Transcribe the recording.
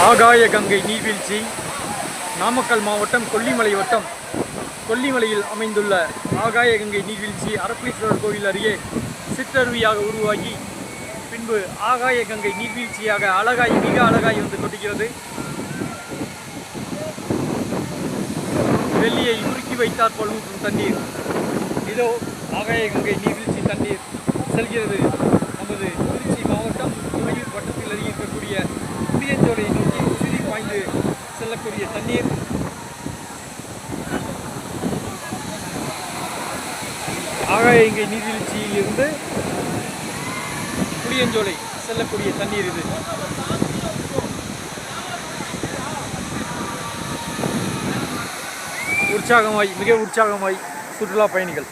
ஆகாய கங்கை நீர்வீழ்ச்சி நாமக்கல் மாவட்டம் கொல்லிமலை வட்டம் கொல்லிமலையில் அமைந்துள்ள ஆகாய கங்கை நீர்வீழ்ச்சி அரப்பளீஸ்வரர் கோவில் அருகே சிற்றருவியாக உருவாகி பின்பு ஆகாய கங்கை நீர்வீழ்ச்சியாக மிக அழகாய் வந்து கொண்டிருக்கிறது. வெள்ளியை உருக்கி வைத்தார் போல் ஊற்றும் தண்ணீர். இதோ ஆகாய கங்கை நீர்வீழ்ச்சி தண்ணீர் செல்கிறது. நமது திருச்சி மாவட்டம் துறையூர் வட்டத்தில் அருகே இருக்கக்கூடிய புளியஞ்சோலை நோக்கி உசிரி பாய்ந்து செல்லக்கூடிய தண்ணீர். ஆகாய கங்கை நீர்வீழ்ச்சியில் இருந்து புளியஞ்சோலை செல்லக்கூடிய தண்ணீர் இது. மிக உற்சாகமாய் சுற்றுலா பயணிகள்